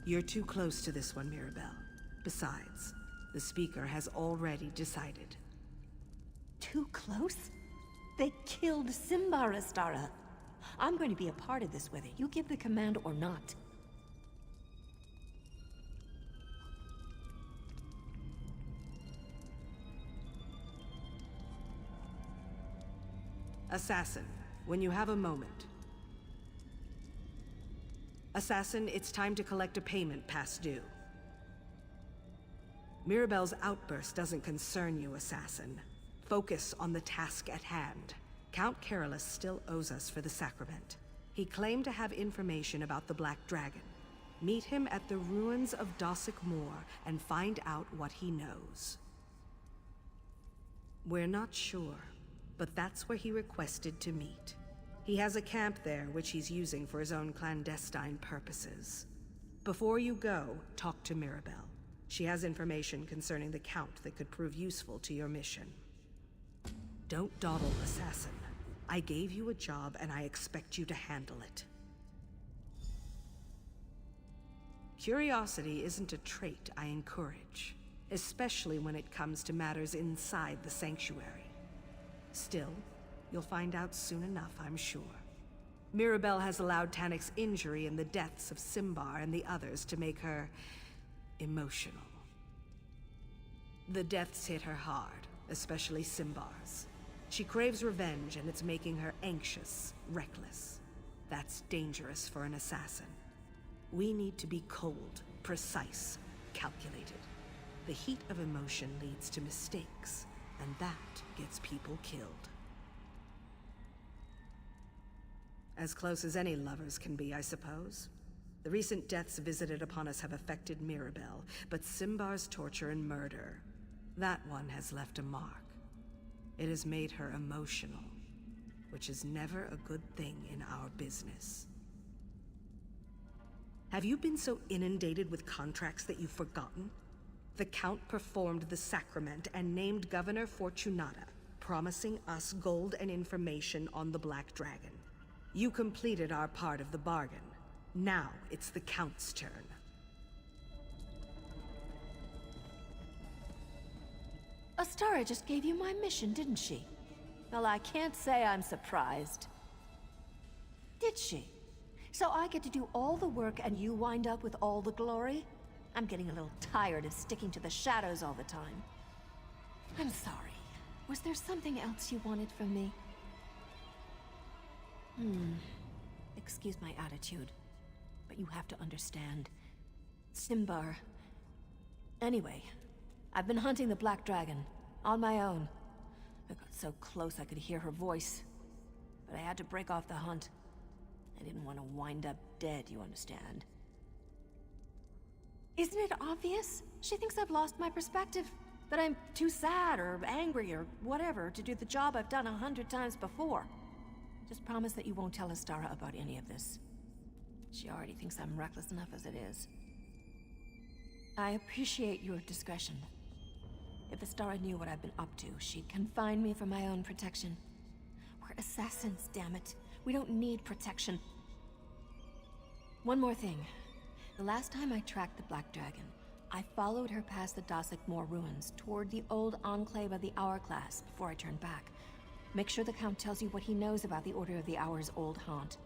You're too close to this one, Mirabelle. Besides, the Speaker has already decided. Too close? They killed Simbar, Astara. I'm going to be a part of this whether you give the command or not. Assassin, when you have a moment. Assassin, it's time to collect a payment past due. Mirabelle's outburst doesn't concern you, Assassin. Focus on the task at hand. Count Carolus still owes us for the sacrament. He claimed to have information about the Black Dragon. Meet him at the ruins of Dossick Moor and find out what he knows. We're not sure, but that's where he requested to meet. He has a camp there which he's using for his own clandestine purposes. Before you go, talk to Mirabelle. She has information concerning the Count that could prove useful to your mission. Don't dawdle, Assassin. I gave you a job and I expect you to handle it. Curiosity isn't a trait I encourage, especially when it comes to matters inside the sanctuary. Still, you'll find out soon enough, I'm sure. Mirabelle has allowed Tanick's injury and the deaths of Simbar and the others to make her emotional. The deaths hit her hard, especially Simbar's. She craves revenge and it's making her anxious, reckless. That's dangerous for an assassin. We need to be cold, precise, calculated. The heat of emotion leads to mistakes, and that gets people killed. As close as any lovers can be, I suppose. The recent deaths visited upon us have affected Mirabelle, but Simbar's torture and murder, that one has left a mark. It has made her emotional, which is never a good thing in our business. Have you been so inundated with contracts that you've forgotten? The Count performed the sacrament and named Governor Fortunata, promising us gold and information on the Black Dragon. You completed our part of the bargain. Now it's the Count's turn. Astara just gave you my mission, didn't she? Well, I can't say I'm surprised. Did she? So I get to do all the work and you wind up with all the glory? I'm getting a little tired of sticking to the shadows all the time. I'm sorry. Was there something else you wanted from me? Excuse my attitude, but you have to understand. Simbar... Anyway, I've been hunting the Black Dragon, on my own. I got so close I could hear her voice, but I had to break off the hunt. I didn't want to wind up dead, you understand. Isn't it obvious? She thinks I've lost my perspective, that I'm too sad or angry or whatever to do the job I've done 100 times before. Just promise that you won't tell Astara about any of this. She already thinks I'm reckless enough as it is. I appreciate your discretion. If Astara knew what I've been up to, she'd confine me for my own protection. We're assassins, damn it. We don't need protection. One more thing. The last time I tracked the Black Dragon, I followed her past the Dossick Moor ruins toward the old enclave of the Hourglass before I turned back. Make sure the Count tells you what he knows about the Order of the Hour's old haunt.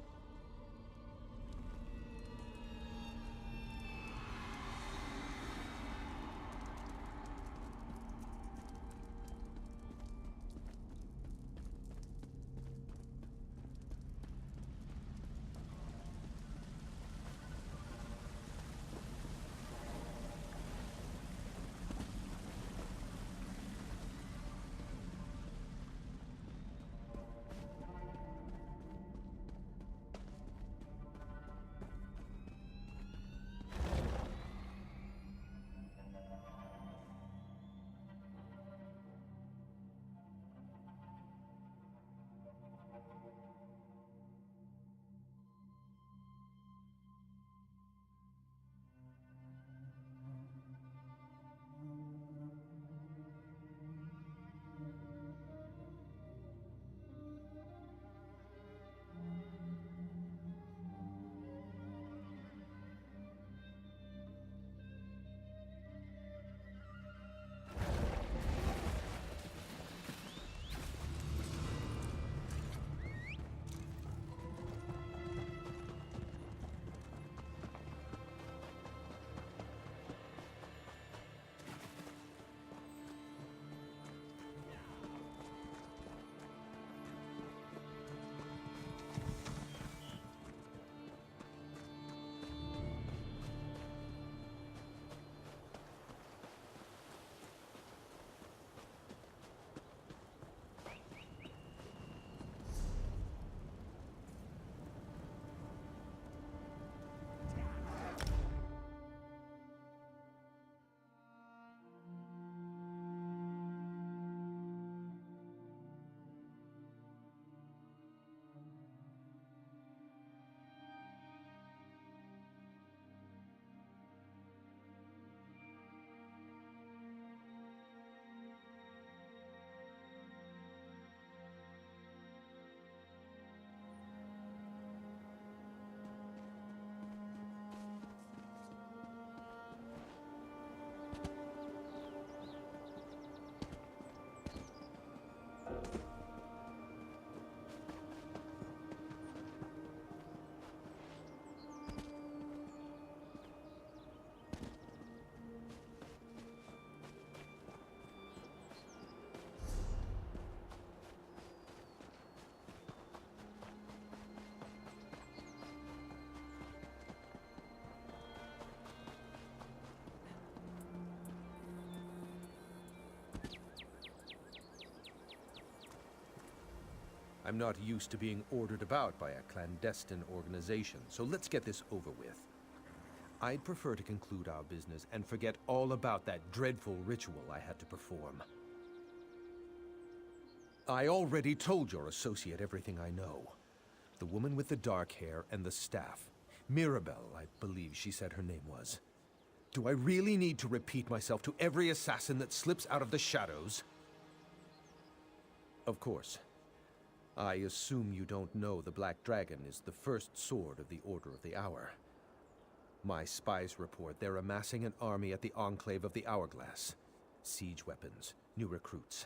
I'm not used to being ordered about by a clandestine organization, so let's get this over with. I'd prefer to conclude our business and forget all about that dreadful ritual I had to perform. I already told your associate everything I know. The woman with the dark hair and the staff. Mirabelle, I believe she said her name was. Do I really need to repeat myself to every assassin that slips out of the shadows? Of course. I assume you don't know the Black Dragon is the first sword of the Order of the Hour. My spies report they're amassing an army at the Enclave of the Hourglass. Siege weapons, new recruits.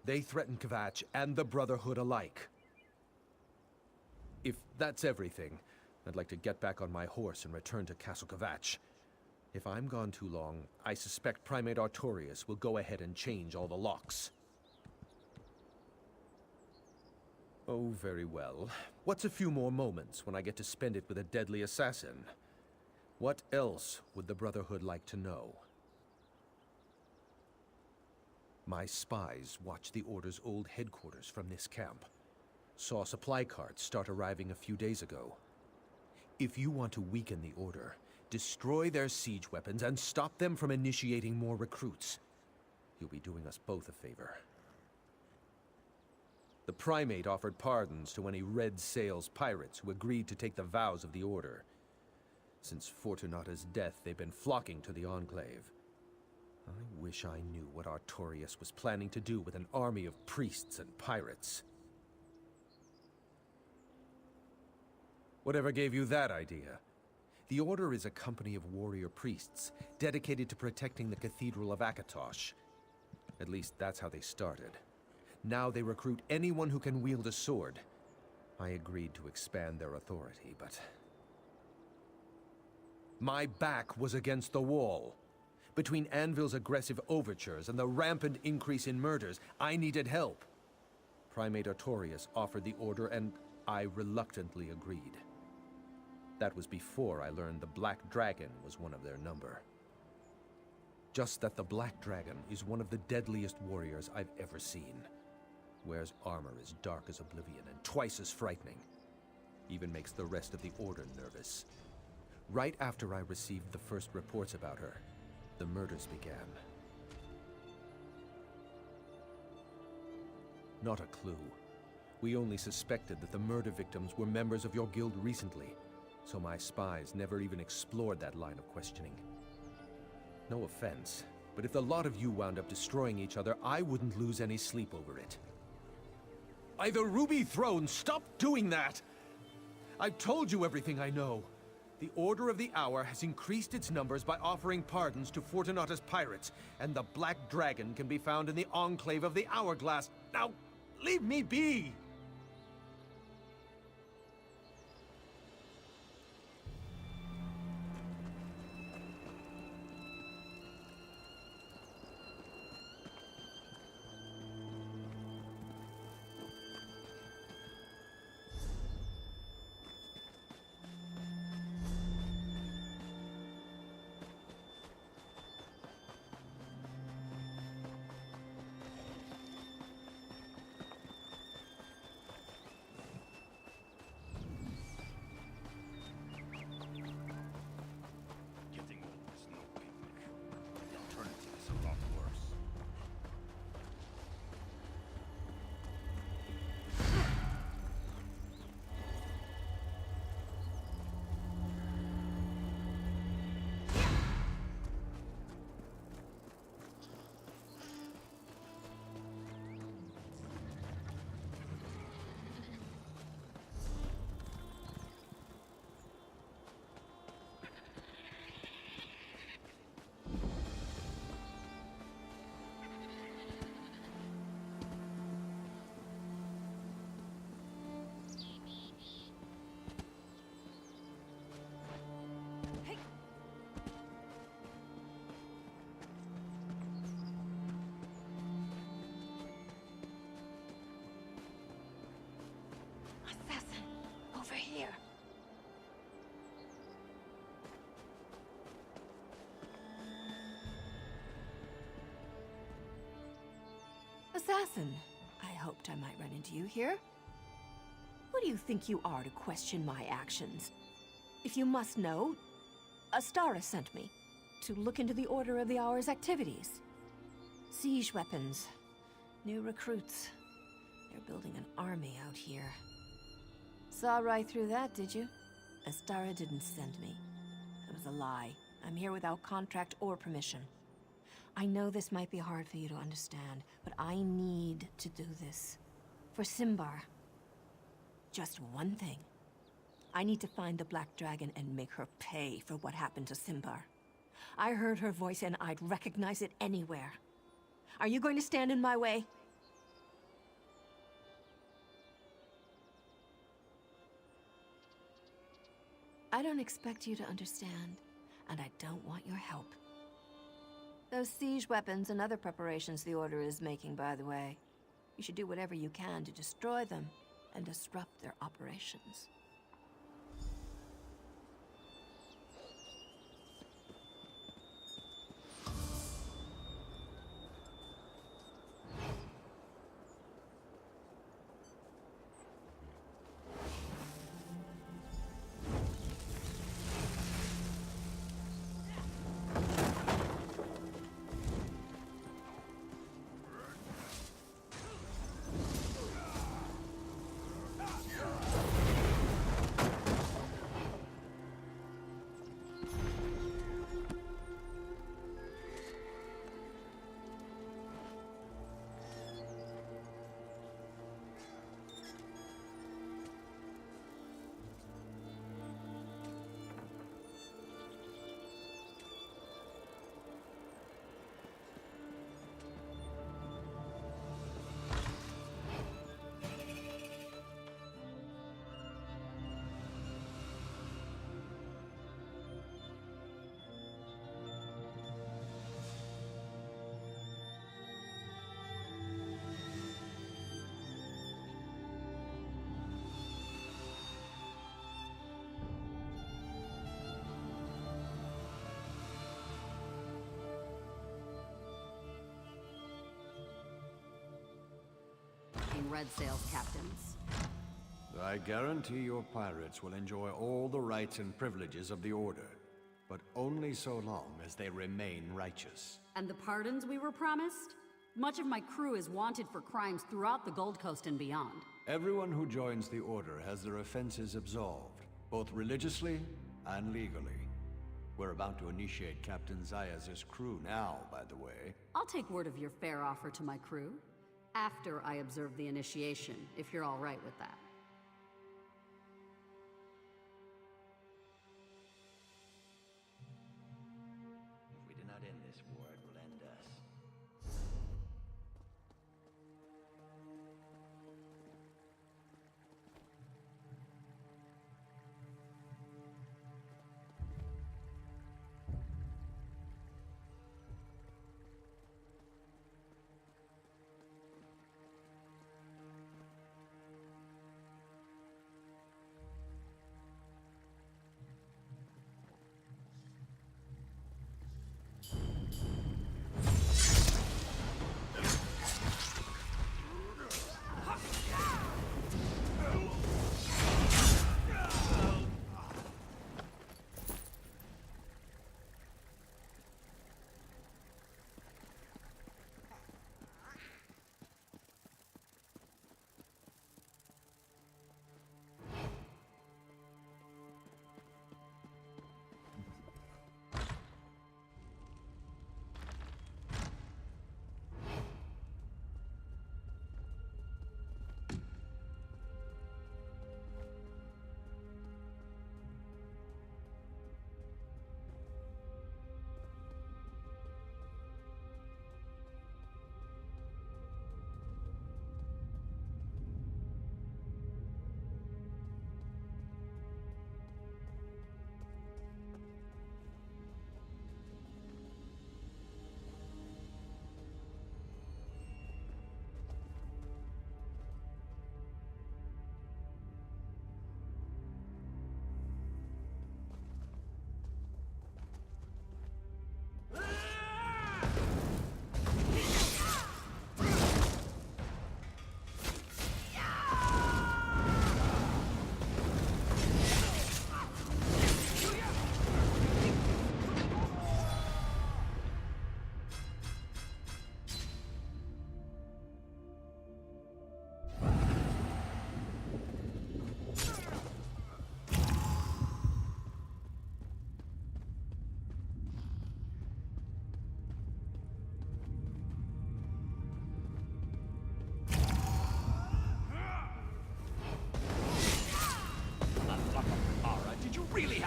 They threaten Kvatch and the Brotherhood alike. If that's everything, I'd like to get back on my horse and return to Castle Kvatch. If I'm gone too long, I suspect Primate Artorius will go ahead and change all the locks. Oh, very well. What's a few more moments when I get to spend it with a deadly assassin? What else would the Brotherhood like to know? My spies watched the Order's old headquarters from this camp. Saw supply carts start arriving a few days ago. If you want to weaken the Order, destroy their siege weapons and stop them from initiating more recruits. You'll be doing us both a favor. The Primate offered pardons to any Red Sails pirates who agreed to take the vows of the Order. Since Fortunata's death, they've been flocking to the Enclave. I wish I knew what Artorius was planning to do with an army of priests and pirates. Whatever gave you that idea? The Order is a company of warrior priests, dedicated to protecting the Cathedral of Akatosh. At least that's how they started. Now they recruit anyone who can wield a sword. I agreed to expand their authority, but... my back was against the wall. Between Anvil's aggressive overtures and the rampant increase in murders, I needed help. Primate Artorius offered the Order, and I reluctantly agreed. That was before I learned the Black Dragon was one of their number. Just that the Black Dragon is one of the deadliest warriors I've ever seen. Wears armor as dark as oblivion and twice as frightening. Even makes the rest of the Order nervous. Right after I received the first reports about her, the murders began. Not a clue. We only suspected that the murder victims were members of your guild recently, so my spies never even explored that line of questioning. No offense, but if the lot of you wound up destroying each other, I wouldn't lose any sleep over it. By the Ruby Throne, stop doing that! I've told you everything I know. The Order of the Hour has increased its numbers by offering pardons to Fortunata's pirates, and the Black Dragon can be found in the Enclave of the Hourglass. Now, leave me be! Over here. Assassin, I hoped I might run into you here. do you think you are to question my actions? If you must know, Astara sent me to look into the Order of the Hour's activities. Siege weapons, new recruits. They're building an army out here. Saw right through that, did you? Astara didn't send me. It was a lie. I'm here without contract or permission. I know this might be hard for you to understand, but I need to do this. For Simbar. Just one thing. I need to find the Black Dragon and make her pay for what happened to Simbar. I heard her voice and I'd recognize it anywhere. Are you going to stand in my way? I don't expect you to understand, and I don't want your help. Those siege weapons and other preparations the Order is making, by the way. You should do whatever you can to destroy them and disrupt their operations. Red Sail's captains. I guarantee your pirates will enjoy all the rights and privileges of the Order, but only so long as they remain righteous. And the pardons we were promised? Much of my crew is wanted for crimes throughout the Gold Coast and beyond. Everyone who joins the Order has their offenses absolved, both religiously and legally. We're about to initiate Captain Zayas' crew now, by the way. I'll take word of your fair offer to my crew after I observe the initiation, if you're all right with that. If we do not end this war, it will end us.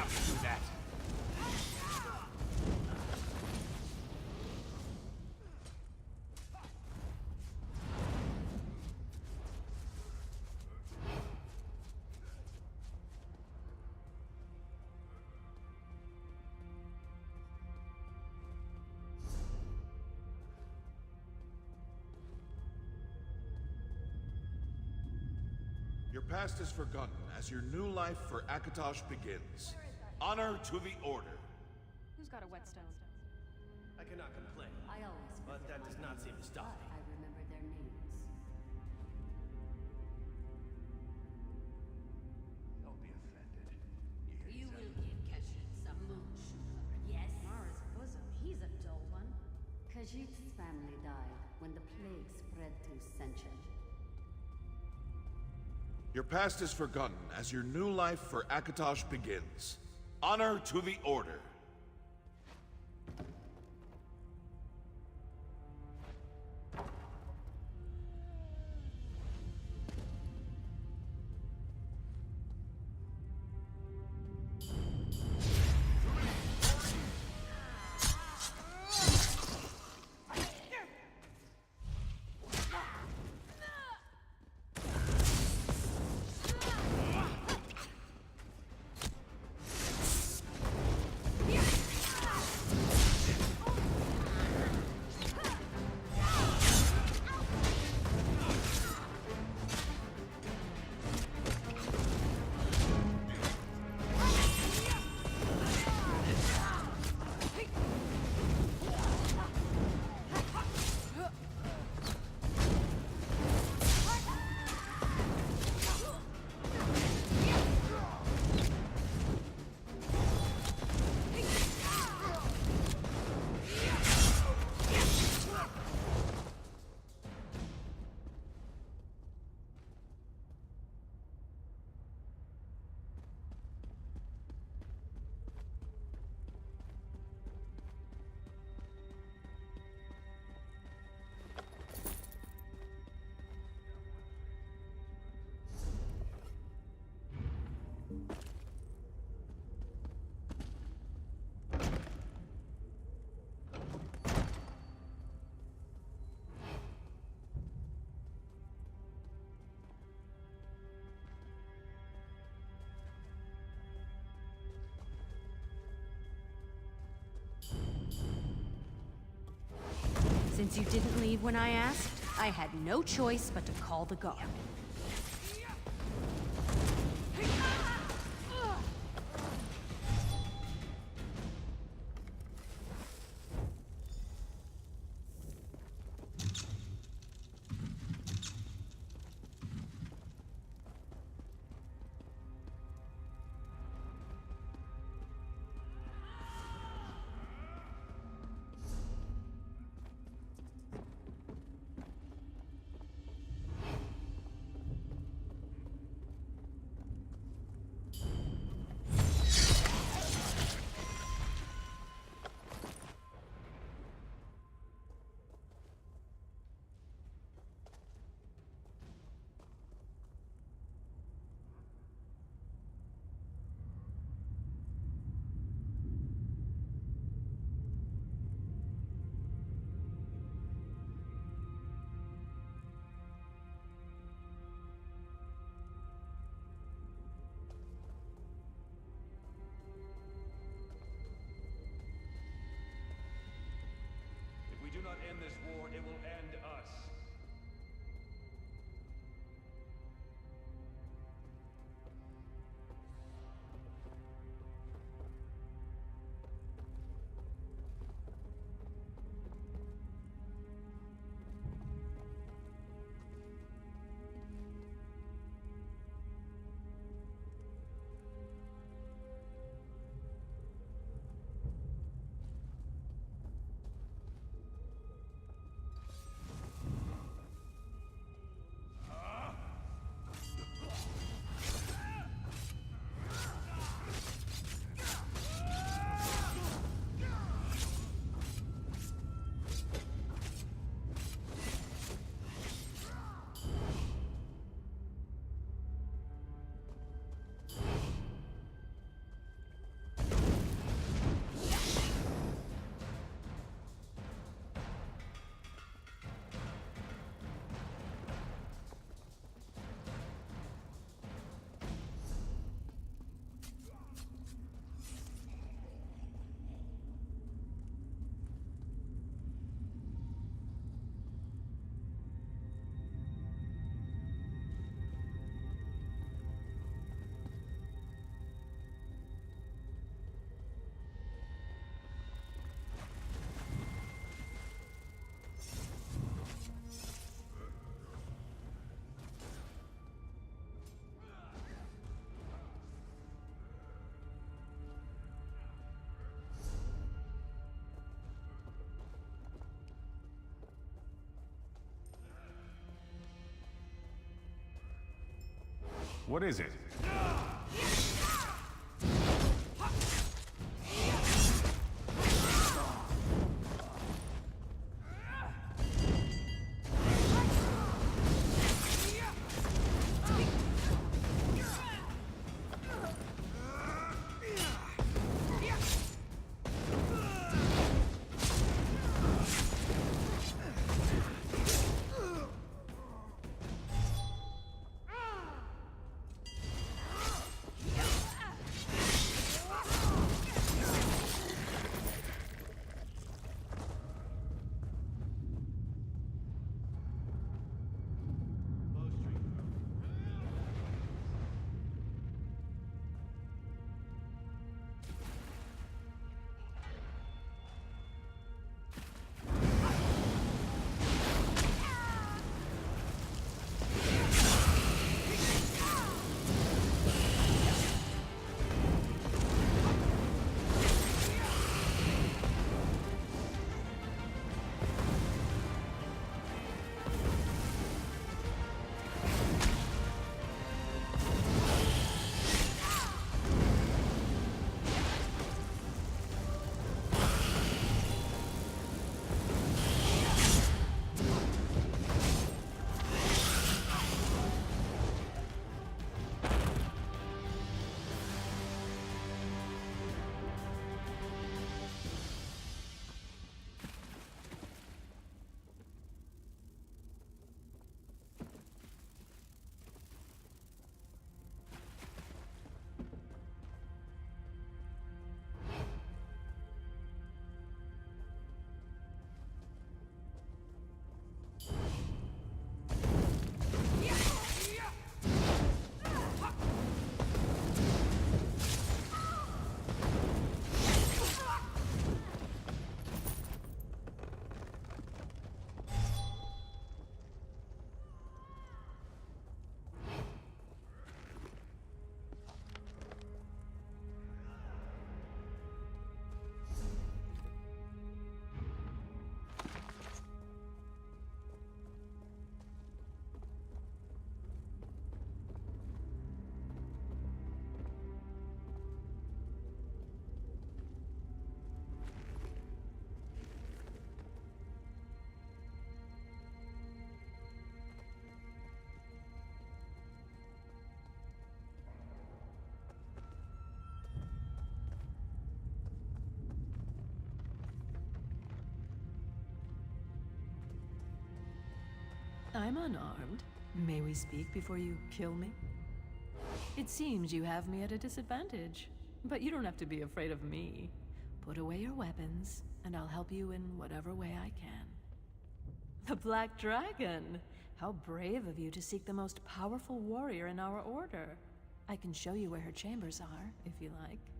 Do that. Your past is forgotten as your new life for Akatosh begins. Honor to the Order. Who's got a whetstone? I cannot complain, I always but visit that my does not seem to neighbors, stop but me. I remember their names. Don't be offended. You will give Kashyyyk some moonsugar, yes? Mara's bosom, he's a dull one. Khajiit's family died when the plague spread through Senchen. Your past is forgotten as your new life for Akatosh begins. Honor to the Order. Since you didn't leave when I asked, I had no choice but to call the guard. What is it? I'm unarmed. May we speak before you kill me? It seems you have me at a disadvantage, but you don't have to be afraid of me. Put away your weapons, and I'll help you in whatever way I can. The Black Dragon! How brave of you to seek the most powerful warrior in our order. I can show you where her chambers are, if you like.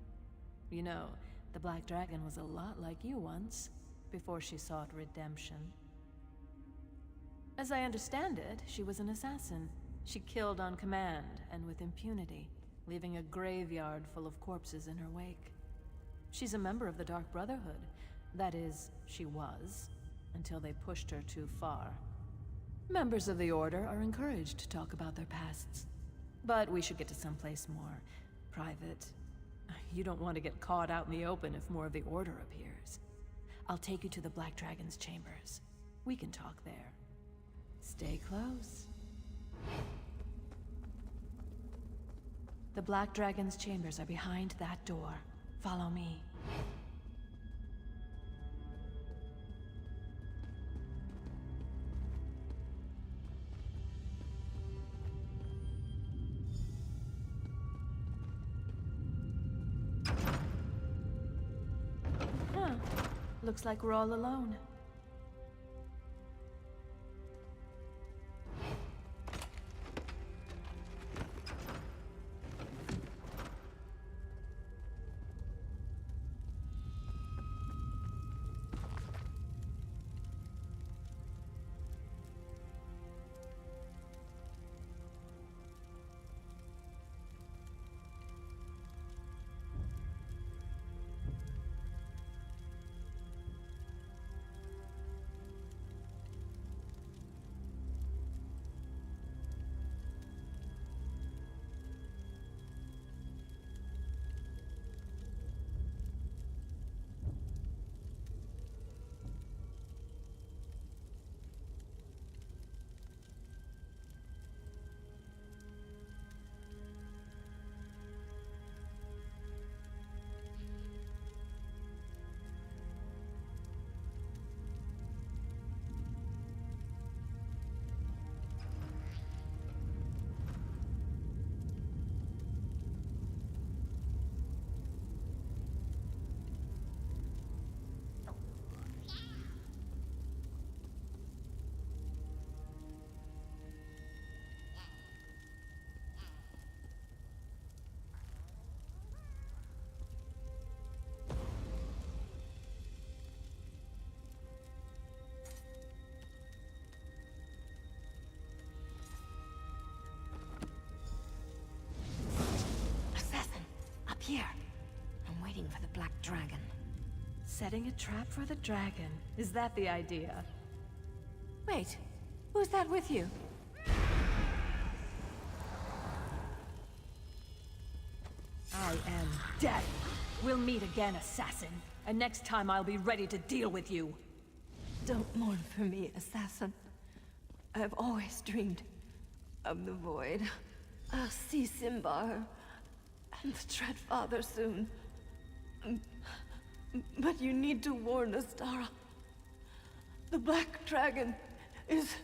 You know, the Black Dragon was a lot like you once, before she sought redemption. As I understand it, she was an assassin. She killed on command and with impunity, leaving a graveyard full of corpses in her wake. She's a member of the Dark Brotherhood. That is, she was, until they pushed her too far. Members of the Order are encouraged to talk about their pasts. But we should get to someplace more private. You don't want to get caught out in the open if more of the Order appears. I'll take you to the Black Dragon's chambers. We can talk there. Stay close. The Black Dragon's chambers are behind that door. Follow me. Huh. Looks like we're all alone. here. I'm waiting for the Black Dragon. Setting a trap for the dragon. Is that the idea? Wait, who's that with you? I am death. We'll meet again, assassin. And next time I'll be ready to deal with you. Don't mourn for me, assassin. I've always dreamed of the void. I'll see Simbar and the Dread Father soon. But you need to warn Astara. The Black Dragon is...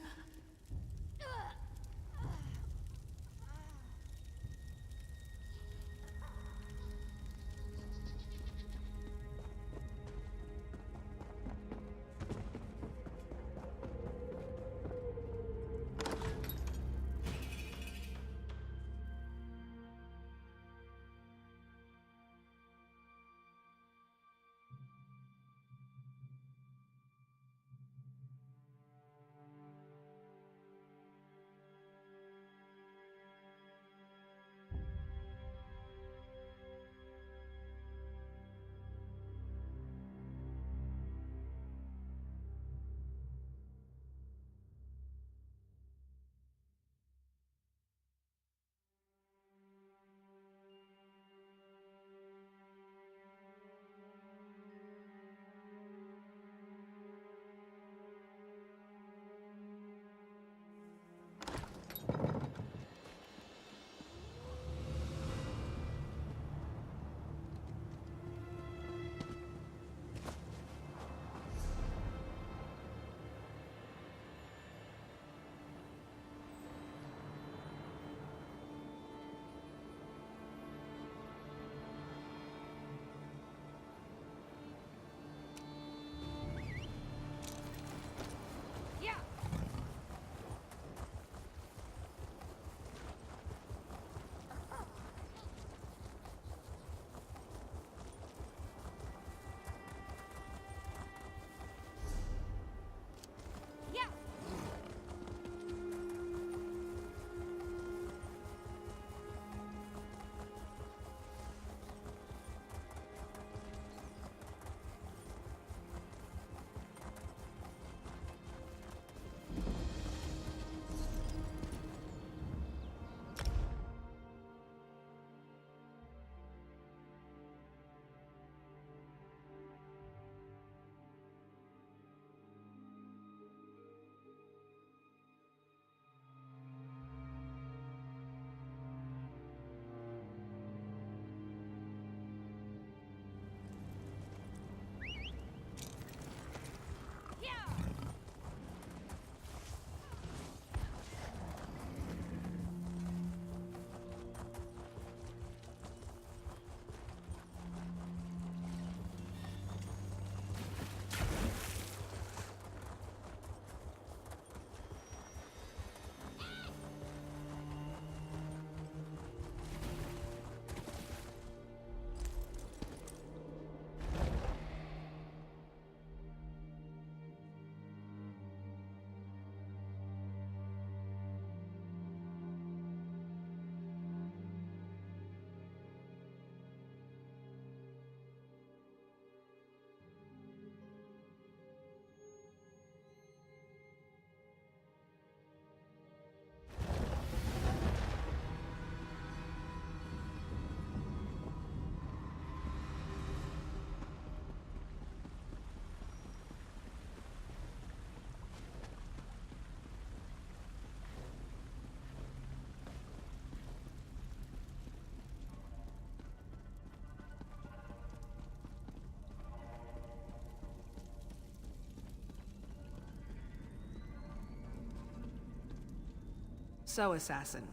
So, Assassin,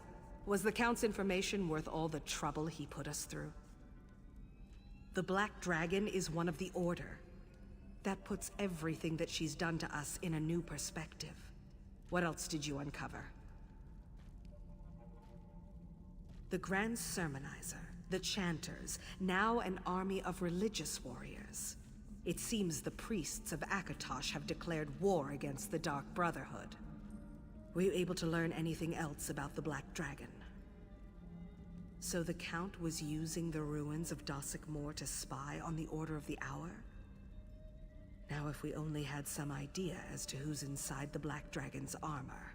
was the Count's information worth all the trouble he put us through? The Black Dragon is one of the Order. That puts everything that she's done to us in a new perspective. What else did you uncover? The Grand Sermonizer, the Chanters, now an army of religious warriors. It seems the priests of Akatosh have declared war against the Dark Brotherhood. Were you able to learn anything else about the Black Dragon? So the Count was using the ruins of Dossick Moor to spy on the Order of the Hour? Now if we only had some idea as to who's inside the Black Dragon's armor.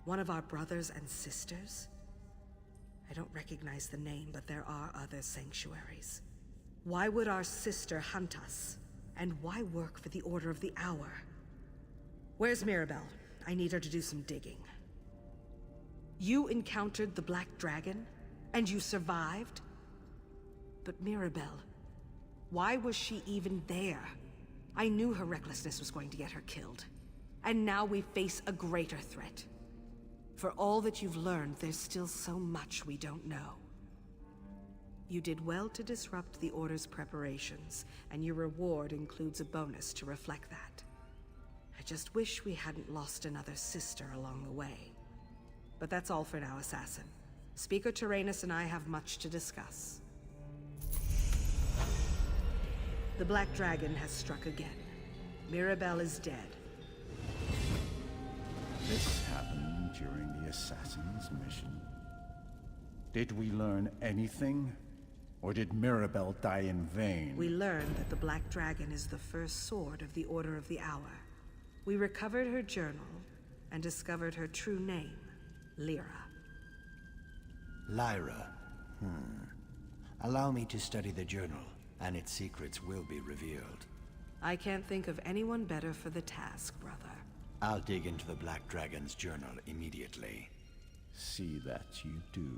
One of our brothers and sisters? I don't recognize the name, but there are other sanctuaries. Why would our sister hunt us? And why work for the Order of the Hour? Where's Mirabelle? I need her to do some digging. You encountered the Black Dragon, and you survived? But Mirabelle, why was she even there? I knew her recklessness was going to get her killed. And now we face a greater threat. For all that you've learned, there's still so much we don't know. You did well to disrupt the Order's preparations, and your reward includes a bonus to reflect that. I just wish we hadn't lost another sister along the way. But that's all for now, Assassin. Speaker Tyrannus and I have much to discuss. The Black Dragon has struck again. Mirabelle is dead. This happened during the Assassin's mission. Did we learn anything? Or did Mirabelle die in vain? We learned that the Black Dragon is the first sword of the Order of the Hour. We recovered her journal and discovered her true name, Lyra. Lyra. Allow me to study the journal, and its secrets will be revealed. I can't think of anyone better for the task, brother. I'll dig into the Black Dragon's journal immediately. See that you do.